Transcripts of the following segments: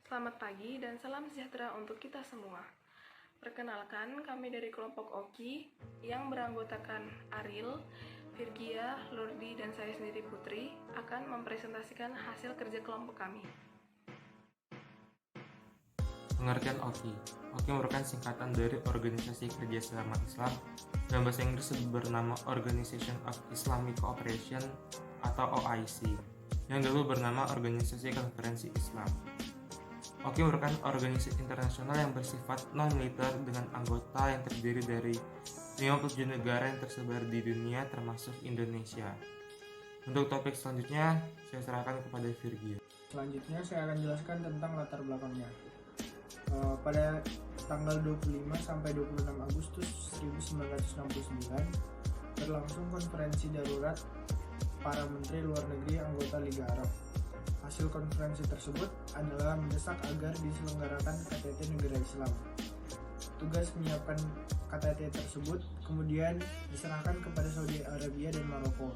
Selamat pagi dan salam sejahtera untuk kita semua. Perkenalkan, kami dari kelompok Oki yang beranggotakan Ariel, Virgia, Lordi, dan saya sendiri Putri akan mempresentasikan hasil kerja kelompok kami. Pengertian Oki. Oki merupakan singkatan dari Organisasi Kerjasama Islam, dalam bahasa Inggris bernama Organization of Islamic Cooperation atau OIC, yang dulu bernama Organisasi Konferensi Islam. Oki merupakan organisasi internasional yang bersifat non-militer dengan anggota yang terdiri dari 57 negara yang tersebar di dunia termasuk Indonesia. Untuk topik selanjutnya, saya serahkan kepada Virgia. Selanjutnya saya akan jelaskan tentang latar belakangnya. Pada tanggal 25 sampai 26 Agustus 1969 berlangsung konferensi darurat para menteri luar negeri anggota Liga Arab. Hasil konferensi tersebut adalah mendesak agar diselenggarakan KTT negara Islam. Tugas menyiapkan KTT tersebut kemudian diserahkan kepada Saudi Arabia dan Maroko.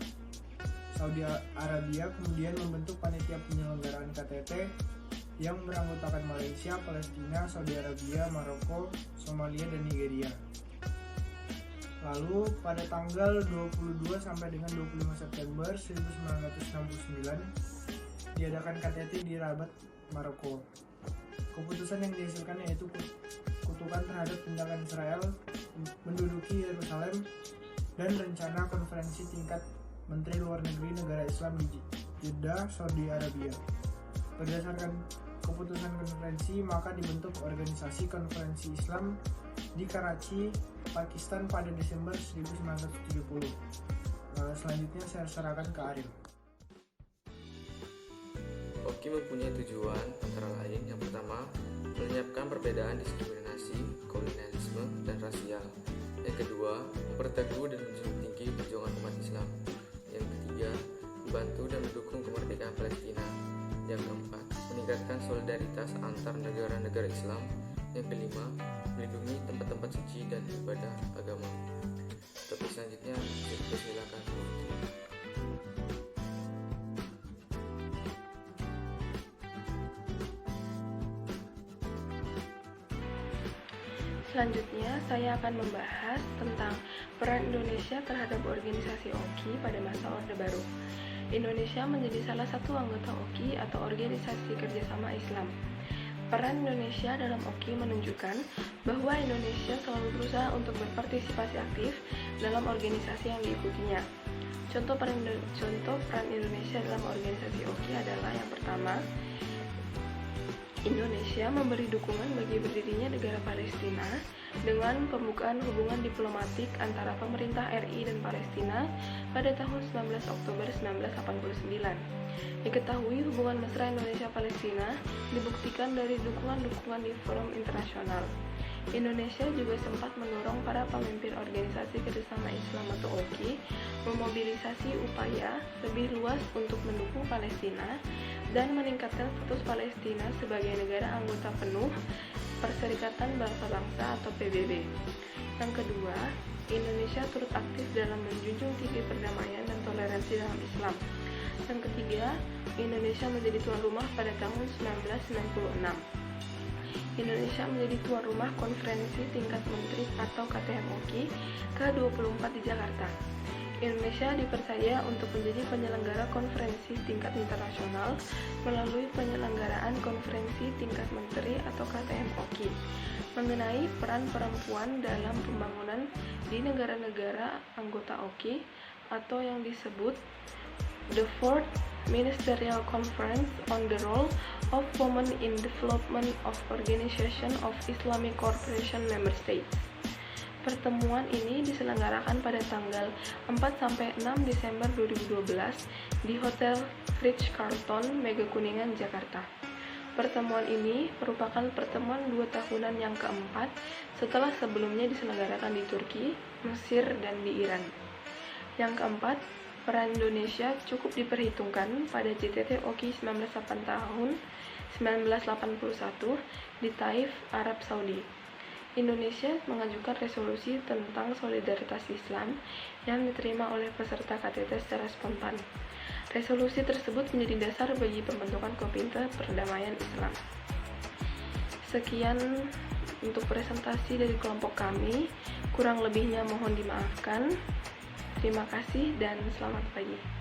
Saudi Arabia kemudian membentuk panitia penyelenggaraan KTT yang beranggotakan Malaysia, Palestina, Saudi Arabia, Maroko, Somalia, dan Nigeria. Lalu pada tanggal 22 sampai dengan 25 September 1969 diadakan KTT di Rabat, Maroko. Keputusan yang dihasilkan yaitu kutukan terhadap tindakan Israel menduduki Yerusalem dan rencana konferensi tingkat Menteri Luar Negeri negara Islam di Jeddah, Saudi Arabia. Berdasarkan keputusan konferensi, maka dibentuk organisasi konferensi Islam di Karachi, Pakistan pada Desember 1970. Selanjutnya saya serahkan ke Ariel. Oki mempunyai tujuan antara lain yang pertama, melenyapkan perbedaan diskriminasi, kolonialisme, dan rasial. Yang kedua, memperteguh dan menjunjung tinggi perjuangan umat Islam. Yang ketiga, membantu dan mendukung kemerdekaan Palestina. Yang keempat, meningkatkan solidaritas antar negara-negara Islam. Yang kelima, melindungi tempat-tempat suci dan ibadah agama. Topik selanjutnya, silakan. Selanjutnya, saya akan membahas tentang peran Indonesia terhadap organisasi Oki pada masa Orde Baru. Indonesia menjadi salah satu anggota Oki atau Organisasi Kerjasama Islam. Peran Indonesia dalam Oki menunjukkan bahwa Indonesia selalu berusaha untuk berpartisipasi aktif dalam organisasi yang diikutinya. Contoh peran Indonesia dalam organisasi Oki adalah yang pertama, Indonesia memberi dukungan bagi berdirinya negara Palestina dengan pembukaan hubungan diplomatik antara pemerintah RI dan Palestina pada tahun 19 Oktober 1989. Diketahui hubungan mesra Indonesia-Palestina dibuktikan dari dukungan-dukungan di forum internasional. Indonesia juga sempat mendorong para pemimpin organisasi kerjasama Islam atau Oki memobilisasi upaya lebih luas untuk mendukung Palestina dan meningkatkan status Palestina sebagai negara anggota penuh Perserikatan Bangsa-Bangsa atau PBB. Yang kedua, Indonesia turut aktif dalam menjunjung tinggi perdamaian dan toleransi dalam Islam. Yang ketiga, Indonesia menjadi tuan rumah pada tahun 1996. Indonesia menjadi tuan rumah konferensi tingkat menteri atau KTM-Oki ke-24 di Jakarta. Indonesia dipercaya untuk menjadi penyelenggara konferensi tingkat internasional melalui penyelenggaraan konferensi tingkat menteri atau KTM-Oki mengenai peran perempuan dalam pembangunan di negara-negara anggota Oki atau yang disebut The Fourth Ministerial Conference on the Role of Women in Development of Organization of Islamic Cooperation Member States. Pertemuan ini diselenggarakan pada tanggal 4-6 Desember 2012 di Hotel Ritz-Carlton, Mega Kuningan, Jakarta. Pertemuan ini merupakan pertemuan 2 tahunan yang keempat setelah sebelumnya diselenggarakan di Turki, Mesir, dan di Iran. Yang keempat, peran Indonesia cukup diperhitungkan pada KTT Oki 1981 di Taif, Arab Saudi. Indonesia mengajukan resolusi tentang solidaritas Islam yang diterima oleh peserta KTT secara spontan. Resolusi tersebut menjadi dasar bagi pembentukan Komite Perdamaian Islam. Sekian untuk presentasi dari kelompok kami. Kurang lebihnya mohon dimaafkan. Terima kasih dan selamat pagi.